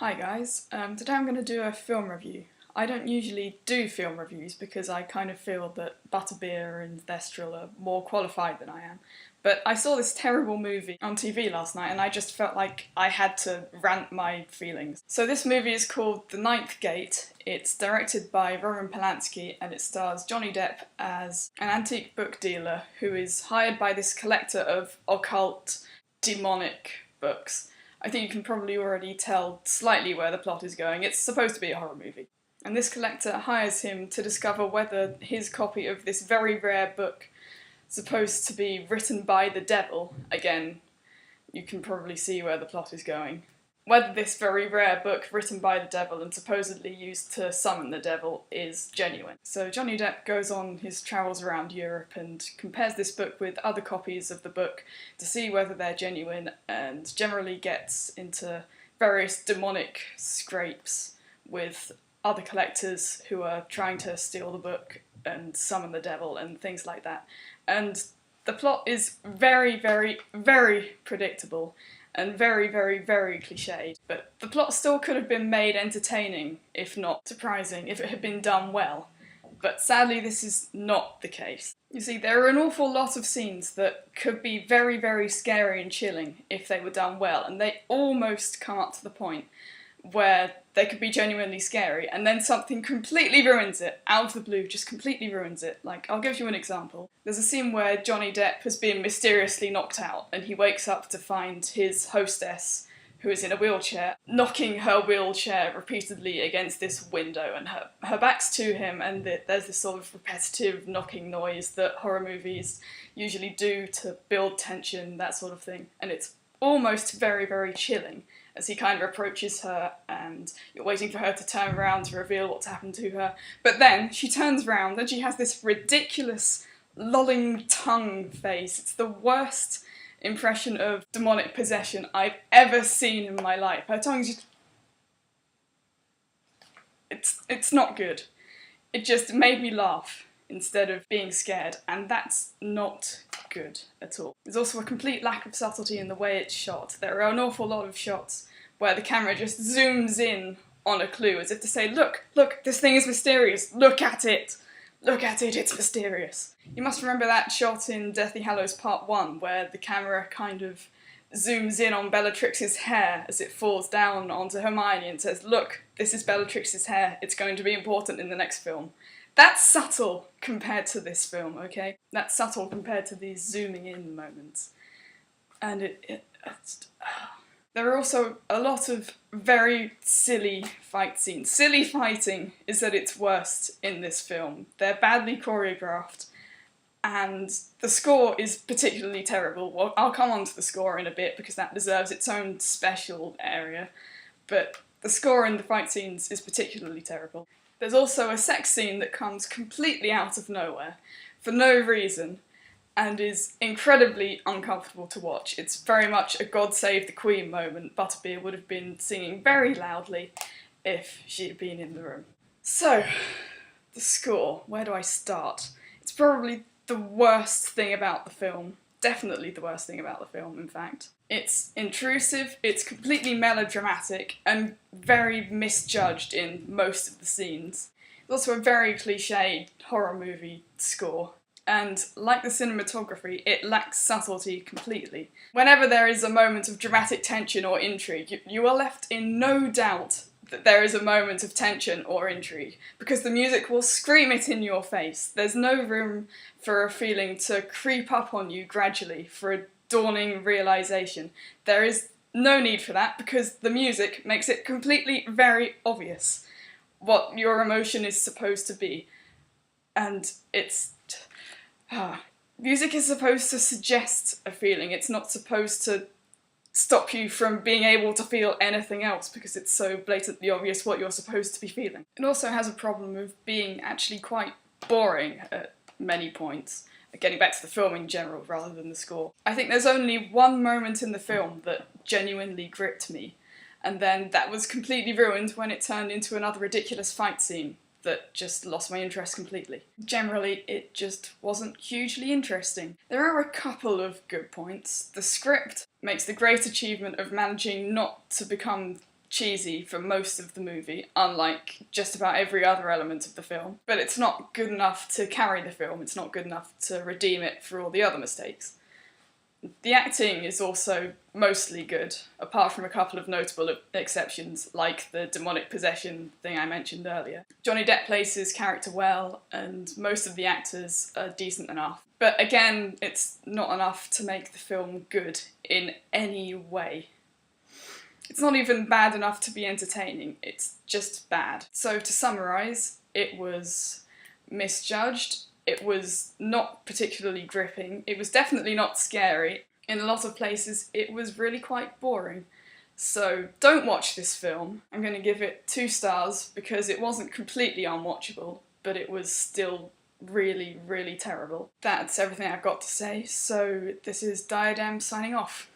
Hi guys, today I'm going to do a film review. I don't usually do film reviews because I kind of feel that Butterbeer and Thestral are more qualified than I am. But I saw this terrible movie on TV last night and I just felt like I had to rant my feelings. So this movie is called The Ninth Gate. It's directed by Roman Polanski and it stars Johnny Depp as an antique book dealer who is hired by this collector of occult, demonic books. I think you can probably already tell slightly where the plot is going. It's supposed to be a horror movie. And this collector hires him to discover whether his copy of this very rare book, supposed to be written by the devil, again, you can probably see where the plot is going, whether this very rare book written by the devil and supposedly used to summon the devil is genuine. So Johnny Depp goes on his travels around Europe and compares this book with other copies of the book to see whether they're genuine, and generally gets into various demonic scrapes with other collectors who are trying to steal the book and summon the devil and things like that. And the plot is very, very, very predictable and very, very, very cliched. But the plot still could have been made entertaining, if not surprising, if it had been done well. But sadly this is not the case. You see, there are an awful lot of scenes that could be very, very scary and chilling if they were done well, and they almost come up to the point where they could be genuinely scary, and then something completely ruins it, out of the blue, just completely ruins it. Like, I'll give you an example. There's a scene where Johnny Depp has been mysteriously knocked out, and he wakes up to find his hostess, who is in a wheelchair, knocking her wheelchair repeatedly against this window, and her back's to him, and there's this sort of repetitive knocking noise that horror movies usually do to build tension, that sort of thing, and it's almost very, very chilling as he kind of approaches her and you're waiting for her to turn around to reveal what's happened to her. But then she turns around and she has this ridiculous lolling tongue face. It's the worst impression of demonic possession I've ever seen in my life. Her tongue's just... It's not good. It just made me laugh instead of being scared, and that's not good at all. There's also a complete lack of subtlety in the way it's shot. There are an awful lot of shots where the camera just zooms in on a clue, as if to say, look, this thing is mysterious, look at it, it's mysterious. You must remember that shot in Deathly Hallows Part 1, where the camera kind of zooms in on Bellatrix's hair as it falls down onto Hermione and says, look, this is Bellatrix's hair, it's going to be important in the next film. That's subtle compared to this film, okay? That's subtle compared to these zooming in moments. And there are also a lot of very silly fight scenes. Silly fighting is at its worst in this film. They're badly choreographed, and the score is particularly terrible. Well, I'll come on to the score in a bit because that deserves its own special area, but the score in the fight scenes is particularly terrible. There's also a sex scene that comes completely out of nowhere, for no reason, and is incredibly uncomfortable to watch. It's very much a God Save the Queen moment. Butterbeer would have been singing very loudly if she had been in the room. So, the score. Where do I start? It's probably the worst thing about the film. Definitely the worst thing about the film, in fact. It's intrusive, it's completely melodramatic, and very misjudged in most of the scenes. It's also a very cliched horror movie score, and like the cinematography, it lacks subtlety completely. Whenever there is a moment of dramatic tension or intrigue, you are left in no doubt that there is a moment of tension or intrigue, because the music will scream it in your face. There's no room for a feeling to creep up on you gradually, for a dawning realisation. There is no need for that, because the music makes it completely very obvious what your emotion is supposed to be. And it's... music is supposed to suggest a feeling, it's not supposed to stop you from being able to feel anything else because it's so blatantly obvious what you're supposed to be feeling. It also has a problem of being actually quite boring at many points, getting back to the film in general rather than the score. I think there's only one moment in the film that genuinely gripped me, and then that was completely ruined when it turned into another ridiculous fight scene that just lost my interest completely. Generally, it just wasn't hugely interesting. There are a couple of good points. The script makes the great achievement of managing not to become cheesy for most of the movie, unlike just about every other element of the film. But it's not good enough to carry the film, it's not good enough to redeem it for all the other mistakes. The acting is also mostly good, apart from a couple of notable exceptions, like the demonic possession thing I mentioned earlier. Johnny Depp plays his character well, and most of the actors are decent enough. But again, it's not enough to make the film good in any way. It's not even bad enough to be entertaining, it's just bad. So to summarise, it was misjudged, it was not particularly gripping, it was definitely not scary. In a lot of places, it was really quite boring. So don't watch this film. I'm going to give it 2 stars because it wasn't completely unwatchable, but it was still really, really terrible. That's everything I've got to say, so this is Diadem signing off.